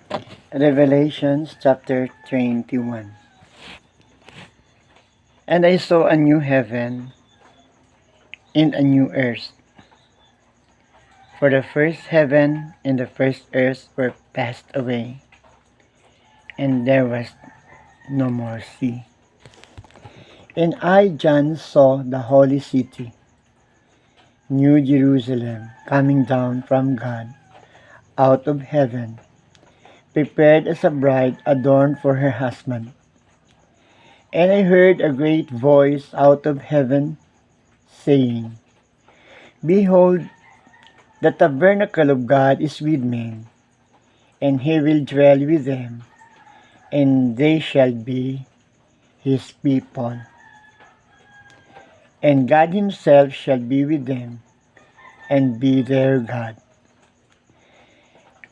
Revelations chapter 21. And I saw a new heaven and a new earth. For the first heaven and the first earth were passed away, and there was no more sea. And I, John, saw the holy city, New Jerusalem, coming down from God out of heaven, prepared as a bride adorned for her husband. And I heard a great voice out of heaven saying, Behold, the tabernacle of God is with men, and he will dwell with them, and they shall be his people. And God himself shall be with them, and be their God.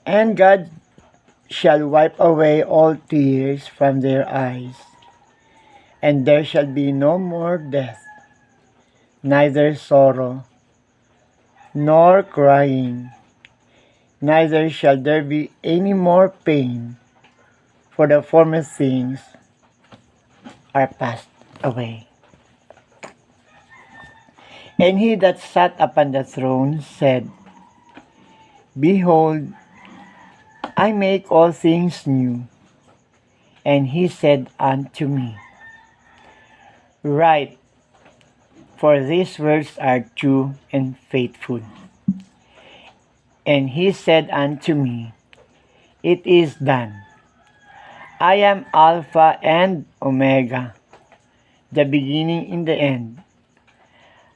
And God shall wipe away all tears from their eyes, and there shall be no more death, neither sorrow, nor crying, neither shall there be any more pain, for the former things are passed away. And he that sat upon the throne said, Behold, I make all things new. And he said unto me, Write, for these words are true and faithful. And he said unto me, It is done. I am Alpha and Omega, the beginning and the end.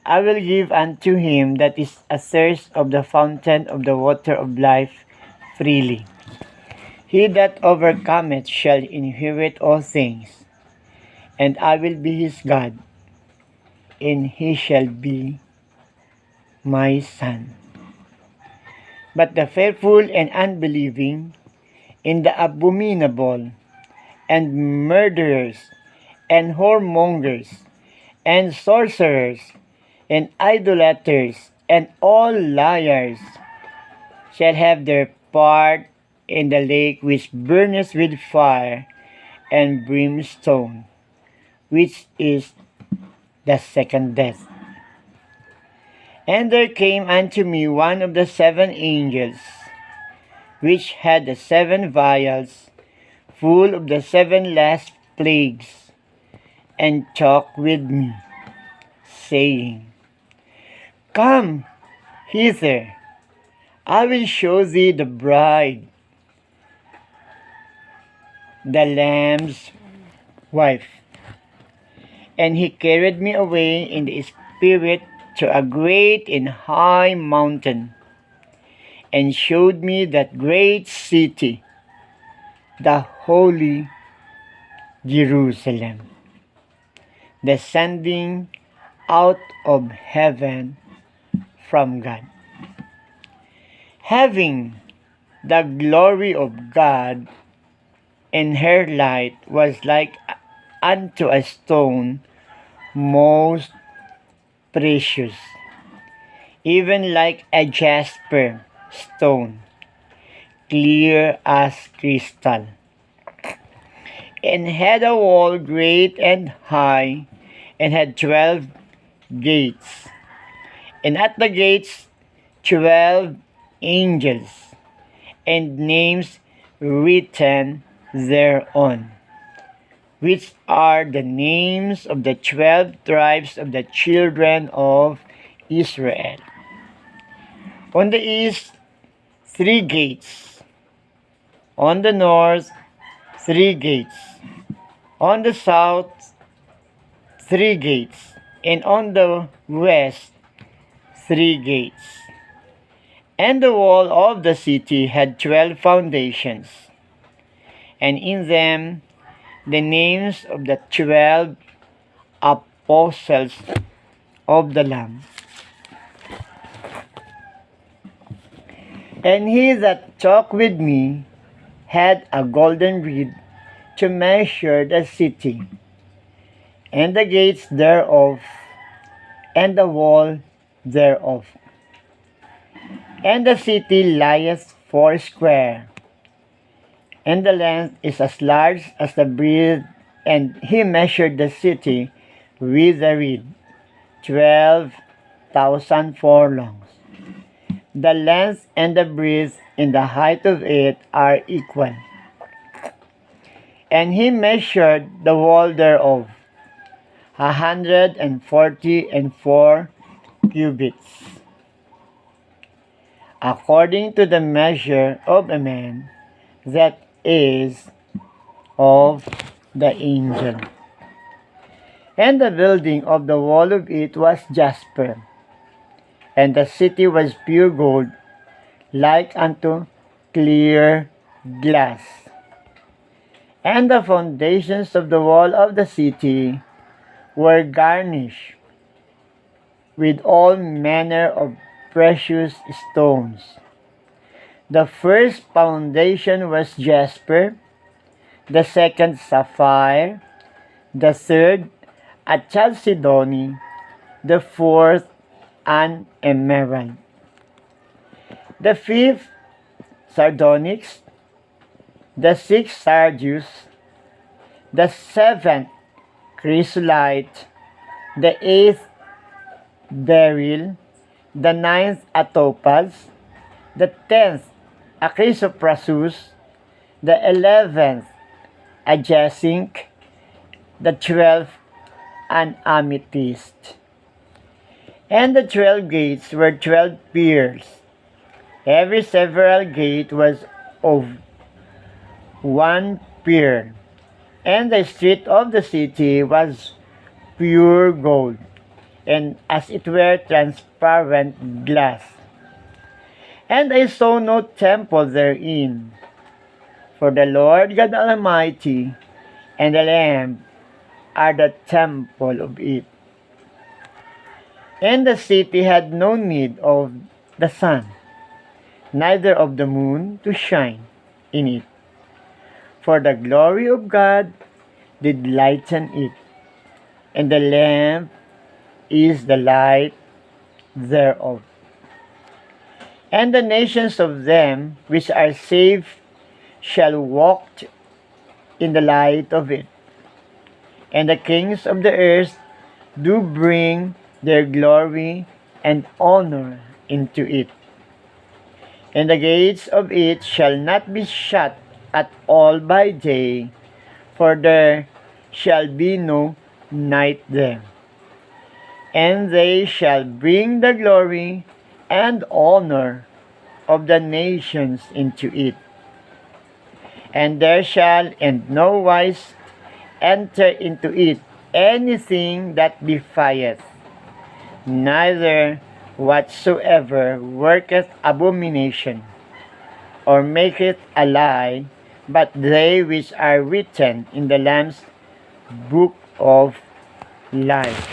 I will give unto him that is athirst of the fountain of the water of life freely. He that overcometh shall inherit all things, and I will be his God, and he shall be my son. But the fearful and unbelieving, and the abominable, and murderers, and whoremongers, and sorcerers, and idolaters, and all liars, shall have their part in the lake which burneth with fire and brimstone, which is the second death. And there came unto me one of the seven angels, which had the seven vials full of the seven last plagues, and talked with me, saying, Come hither, I will show thee the bride, the Lamb's wife. And he carried me away in the Spirit to a great and high mountain, and showed me that great city, the holy Jerusalem, descending out of heaven from God, having the glory of God, and her light was like unto a stone most precious, even like a jasper stone, clear as crystal, and had a wall great and high, and had 12 gates, and at the gates 12 angels, and names written thereon, which are the names of the 12 tribes of the children of Israel. On the east, 3 gates. On the north, 3 gates. On the south, 3 gates. And on the west, 3 gates. And the wall of the city had 12 foundations, and in them the names of the 12 apostles of the Lamb. And he that talked with me had a golden reed to measure the city, and the gates thereof, and the wall thereof. And the city lieth foursquare, and the length is as large as the breadth, and he measured the city with a reed, 12,000 furlongs. The length and the breadth and the height of it are equal. And he measured the wall thereof, 144 cubits, according to the measure of a man, that is of the angel. And the building of the wall of it was jasper, and the city was pure gold, like unto clear glass. And the foundations of the wall of the city were garnished with all manner of precious stones. The first foundation was jasper, the second sapphire, the third a chalcedony, the fourth an emerald, the fifth sardonyx, the sixth sardius, the seventh chrysolite, the eighth beryl, the ninth a topaz, the 10th a chrysoprasus, the 11th a jacinth, the 12th an amethyst. And the 12 gates were 12 piers. Every several gate was of 1 pier, and the street of the city was pure gold, and as it were transparent glass. And I saw no temple therein, for the Lord God Almighty and the Lamb are the temple of it. And the city had no need of the sun, neither of the moon to shine in it, for the glory of God did lighten it, and the Lamb is the light thereof. And the nations of them which are saved shall walk in the light of it, and the kings of the earth do bring their glory and honor into it. And the gates of it shall not be shut at all by day, for there shall be no night there. And they shall bring the glory and honor of the nations into it. And there shall in no wise enter into it anything that defieth, neither whatsoever worketh abomination, or maketh a lie, but they which are written in the Lamb's book of life.